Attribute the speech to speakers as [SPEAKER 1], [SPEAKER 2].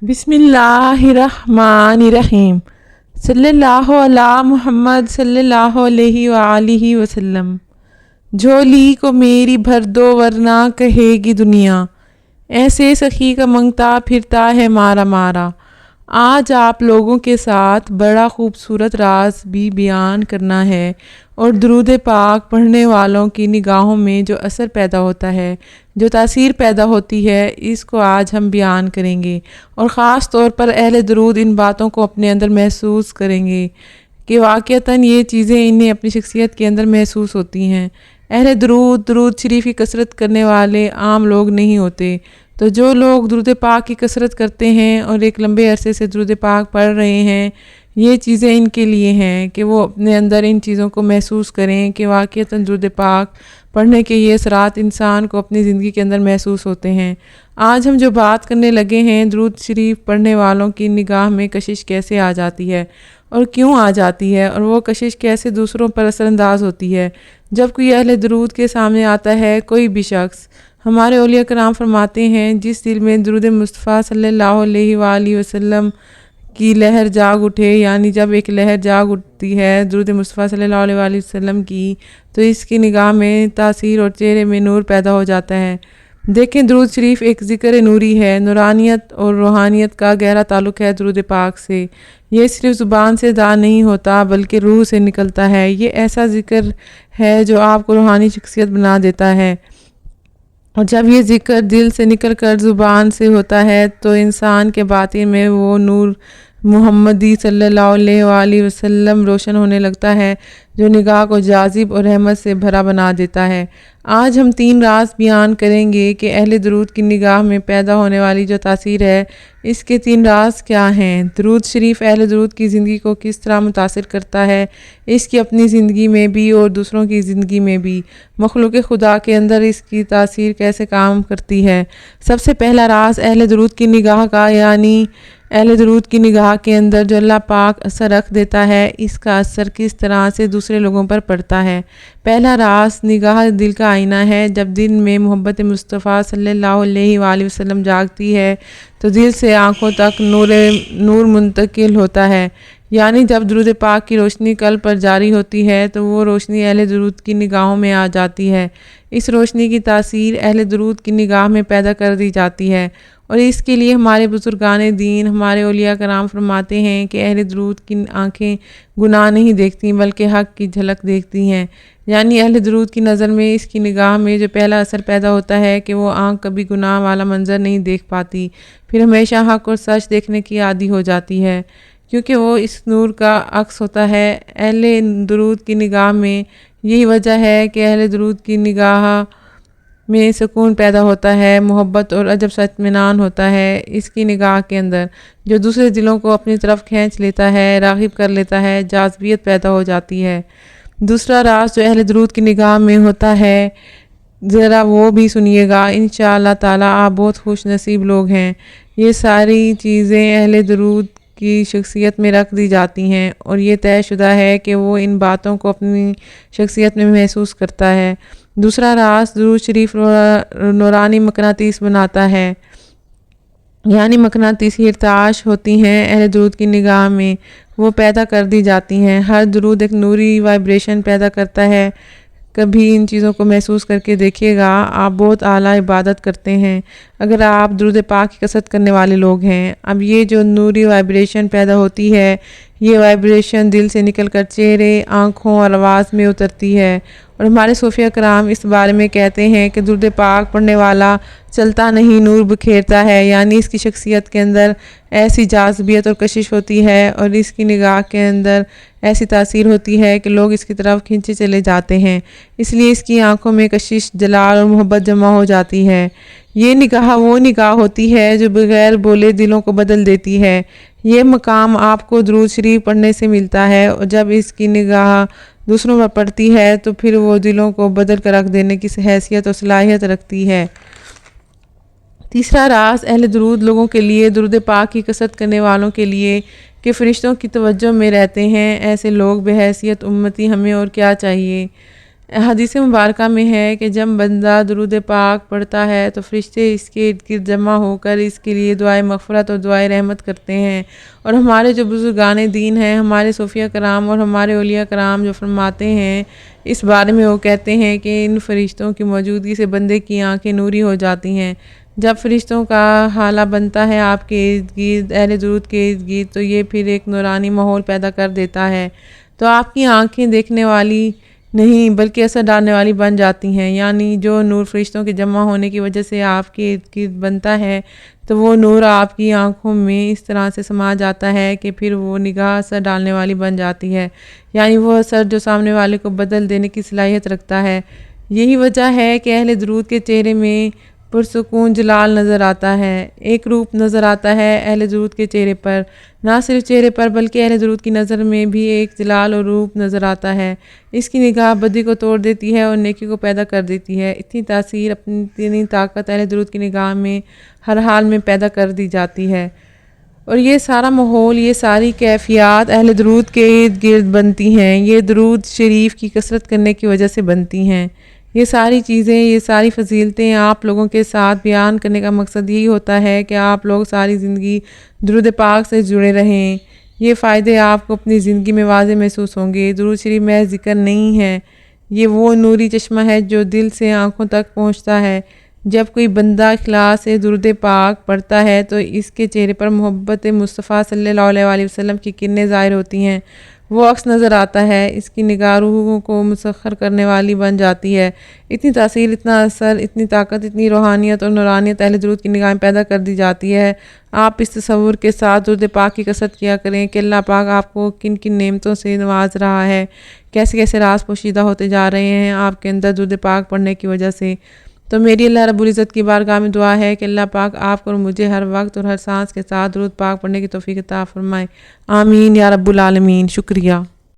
[SPEAKER 1] بسم اللہ الرحمن الرحیم صلی اللہ علی محمد صلی اللہ علیہ وآلہ وسلم۔ جھولی کو میری بھر دو ورنہ کہے گی دنیا، ایسے سخی کا منگتا پھرتا ہے مارا مارا۔ آج آپ لوگوں کے ساتھ بڑا خوبصورت راز بھی بیان کرنا ہے، اور درود پاک پڑھنے والوں کی نگاہوں میں جو اثر پیدا ہوتا ہے، جو تاثیر پیدا ہوتی ہے، اس کو آج ہم بیان کریں گے، اور خاص طور پر اہل درود ان باتوں کو اپنے اندر محسوس کریں گے کہ واقعتاً یہ چیزیں انہیں اپنی شخصیت کے اندر محسوس ہوتی ہیں۔ اہل درود شریف کی کثرت کرنے والے عام لوگ نہیں ہوتے، تو جو لوگ درود پاک کی کثرت کرتے ہیں اور ایک لمبے عرصے سے درود پاک پڑھ رہے ہیں، یہ چیزیں ان کے لیے ہیں کہ وہ اپنے اندر ان چیزوں کو محسوس کریں کہ واقعتاً درود پاک پڑھنے کے یہ اثرات انسان کو اپنی زندگی کے اندر محسوس ہوتے ہیں۔ آج ہم جو بات کرنے لگے ہیں، درود شریف پڑھنے والوں کی نگاہ میں کشش کیسے آ جاتی ہے اور کیوں آ جاتی ہے، اور وہ کشش کیسے دوسروں پر اثر انداز ہوتی ہے۔ جب کوئی اہل درود کے سامنے آتا ہے کوئی بھی شخص، ہمارے اولیاء کرام فرماتے ہیں جس دل میں درود مصطفیٰ صلی اللہ علیہ وآلہ وسلم کی لہر جاگ اٹھے، یعنی جب ایک لہر جاگ اٹھتی ہے درود مصطفیٰ صلی اللہ علیہ وآلہ وسلم کی، تو اس کی نگاہ میں تاثیر اور چہرے میں نور پیدا ہو جاتا ہے۔ دیکھیں، درود شریف ایک ذکر نوری ہے۔ نورانیت اور روحانیت کا گہرا تعلق ہے درود پاک سے۔ یہ صرف زبان سے ادا نہیں ہوتا بلکہ روح سے نکلتا ہے۔ یہ ایسا ذکر ہے جو آپ کو روحانی شخصیت بنا دیتا ہے، اور جب یہ ذکر دل سے نکل کر زبان سے ہوتا ہے تو انسان کے باطن میں وہ نور محمدی صلی اللہ علیہ وآلہ وسلم روشن ہونے لگتا ہے جو نگاہ کو جاذب اور رحمت سے بھرا بنا دیتا ہے۔ آج ہم 3 راز بیان کریں گے کہ اہل درود کی نگاہ میں پیدا ہونے والی جو تاثیر ہے، اس کے 3 راز کیا ہیں۔ درود شریف اہل درود کی زندگی کو کس طرح متاثر کرتا ہے، اس کی اپنی زندگی میں بھی اور دوسروں کی زندگی میں بھی۔ مخلوق خدا کے اندر اس کی تاثیر کیسے کام کرتی ہے۔ سب سے پہلا راز اہل درود کی نگاہ کا، یعنی اہل درود کی نگاہ کے اندر جو اللہ پاک اثر رکھ دیتا ہے، اس کا اثر کس طرح سے دوسرے لوگوں پر پڑتا ہے۔ پہلا راز نگاہ دل کا آئینہ ہے۔ جب دل میں محبت مصطفیٰ صلی اللہ علیہ وآلہ وسلم جاگتی ہے تو دل سے آنکھوں تک نور منتقل ہوتا ہے، یعنی جب درود پاک کی روشنی قلب پر جاری ہوتی ہے تو وہ روشنی اہل درود کی نگاہوں میں آ جاتی ہے۔ اس روشنی کی تاثیر اہل درود کی نگاہ میں پیدا کر دی جاتی ہے، اور اس کے لیے ہمارے بزرگان دین، ہمارے اولیاء کرام فرماتے ہیں کہ اہل درود کی آنکھیں گناہ نہیں دیکھتی بلکہ حق کی جھلک دیکھتی ہیں، یعنی اہل درود کی نظر میں، اس کی نگاہ میں جو پہلا اثر پیدا ہوتا ہے کہ وہ آنکھ کبھی گناہ والا منظر نہیں دیکھ پاتی، پھر ہمیشہ حق اور سچ دیکھنے کی عادی ہو جاتی ہے، کیونکہ وہ اس نور کا عکس ہوتا ہے۔ اہل درود کی نگاہ میں یہی وجہ ہے کہ اہل درود کی نگاہ میں سکون پیدا ہوتا ہے، محبت اور عجب سا اطمینان ہوتا ہے اس کی نگاہ کے اندر، جو دوسرے دلوں کو اپنی طرف کھینچ لیتا ہے، راغب کر لیتا ہے، جاذبیت پیدا ہو جاتی ہے۔ دوسرا راز جو اہل درود کی نگاہ میں ہوتا ہے، ذرا وہ بھی سنیے گا، انشاءاللہ تعالی آپ بہت خوش نصیب لوگ ہیں۔ یہ ساری چیزیں اہل درود کی شخصیت میں رکھ دی جاتی ہیں، اور یہ طے شدہ ہے کہ وہ ان باتوں کو اپنی شخصیت میں محسوس کرتا ہے۔ دوسرا راز درود شریف نورانی مقناطیس بناتا ہے، یعنی مقناطیسی ارتعاش ہوتی ہیں اہل درود کی نگاہ میں، وہ پیدا کر دی جاتی ہیں۔ ہر درود ایک نوری وائبریشن پیدا کرتا ہے۔ کبھی ان چیزوں کو محسوس کر کے دیکھیے گا، آپ بہت اعلیٰ عبادت کرتے ہیں اگر آپ درود پاک کی کثرت کرنے والے لوگ ہیں۔ اب یہ جو نوری وائبریشن پیدا ہوتی ہے، یہ وائبریشن دل سے نکل کر چہرے، آنکھوں اور آواز میں اترتی ہے، اور ہمارے صوفیہ کرام اس بارے میں کہتے ہیں کہ درود پاک پڑھنے والا چلتا نہیں نور بکھیرتا ہے، یعنی اس کی شخصیت کے اندر ایسی جاذبیت اور کشش ہوتی ہے، اور اس کی نگاہ کے اندر ایسی تاثیر ہوتی ہے کہ لوگ اس کی طرف کھنچے چلے جاتے ہیں، اس لیے اس کی آنکھوں میں کشش، جلال اور محبت جمع ہو جاتی ہے۔ یہ نگاہ وہ نگاہ ہوتی ہے جو بغیر بولے دلوں کو بدل دیتی ہے۔ یہ مقام آپ کو درود شریف پڑھنے سے ملتا ہے، اور جب اس کی نگاہ دوسروں پر پڑتی ہے تو پھر وہ دلوں کو بدل کر رکھ دینے کی حیثیت اور صلاحیت رکھتی ہے۔ تیسرا راز اہل درود لوگوں کے لیے، درود پاک کی کثرت کرنے والوں کے لیے کہ فرشتوں کی توجہ میں رہتے ہیں۔ ایسے لوگ بحیثیت امتی ہمیں اور کیا چاہیے۔ حدیث مبارکہ میں ہے کہ جب بندہ درود پاک پڑھتا ہے تو فرشتے اس کے ارد گرد جمع ہو کر اس کے لیے دعائے مغفرت اور دعائے رحمت کرتے ہیں۔ اور ہمارے جو بزرگان دین ہیں، ہمارے صوفیہ کرام اور ہمارے اولیاء کرام جو فرماتے ہیں اس بارے میں، وہ کہتے ہیں کہ ان فرشتوں کی موجودگی سے بندے کی آنکھیں نوری ہو جاتی ہیں۔ جب فرشتوں کا حالہ بنتا ہے آپ کے ارد گرد، اہل درود کے ارد گرد، تو یہ پھر ایک نورانی ماحول پیدا کر دیتا ہے، تو آپ کی آنکھیں دیکھنے والی نہیں بلکہ اثر ڈالنے والی بن جاتی ہیں۔ یعنی جو نور فرشتوں کے جمع ہونے کی وجہ سے آپ کے ارد گرد بنتا ہے، تو وہ نور آپ کی آنکھوں میں اس طرح سے سما جاتا ہے کہ پھر وہ نگاہ اثر ڈالنے والی بن جاتی ہے، یعنی وہ اثر جو سامنے والے کو بدل دینے کی صلاحیت رکھتا ہے۔ یہی وجہ ہے کہ اہل درود کے چہرے میں پرسکون جلال نظر آتا ہے، ایک روپ نظر آتا ہے اہل درود کے چہرے پر، نہ صرف چہرے پر بلکہ اہل درود کی نظر میں بھی ایک جلال اور روپ نظر آتا ہے۔ اس کی نگاہ بدی کو توڑ دیتی ہے اور نیکی کو پیدا کر دیتی ہے۔ اتنی تاثیر، اتنی طاقت اہل درود کی نگاہ میں ہر حال میں پیدا کر دی جاتی ہے، اور یہ سارا ماحول، یہ ساری کیفیات اہل درود کے ارد گرد بنتی ہیں، یہ درود شریف کی کثرت کرنے کی وجہ سے بنتی ہیں۔ یہ ساری چیزیں، یہ ساری فضیلتیں آپ لوگوں کے ساتھ بیان کرنے کا مقصد یہی ہوتا ہے کہ آپ لوگ ساری زندگی درود پاک سے جڑے رہیں۔ یہ فائدے آپ کو اپنی زندگی میں واضح محسوس ہوں گے۔ درود شریف محض ذکر نہیں ہے، یہ وہ نوری چشمہ ہے جو دل سے آنکھوں تک پہنچتا ہے۔ جب کوئی بندہ اخلاص سے درود پاک پڑھتا ہے تو اس کے چہرے پر محبت مصطفیٰ صلی اللہ علیہ وسلم کی کرنیں ظاہر ہوتی ہیں، وہ عکس نظر آتا ہے، اس کی نگاہ روحوں کو مسخر کرنے والی بن جاتی ہے۔ اتنی تاثیر، اتنا اثر، اتنی طاقت، اتنی روحانیت اور نورانیت اہل درود کی نگاہ میں پیدا کر دی جاتی ہے۔ آپ اس تصور کے ساتھ درود پاک کی کثرت کیا کریں کہ اللہ پاک آپ کو کن کن نعمتوں سے نواز رہا ہے، کیسے کیسے راز پوشیدہ ہوتے جا رہے ہیں آپ کے اندر درود پاک پڑھنے کی وجہ سے۔ تو میری اللہ رب العزت کی بارگاہ میں دعا ہے کہ اللہ پاک آپ کو اور مجھے ہر وقت اور ہر سانس کے ساتھ درود پاک پڑھنے کی توفیق عطا فرمائے۔ آمین یا رب العالمین۔ شکریہ۔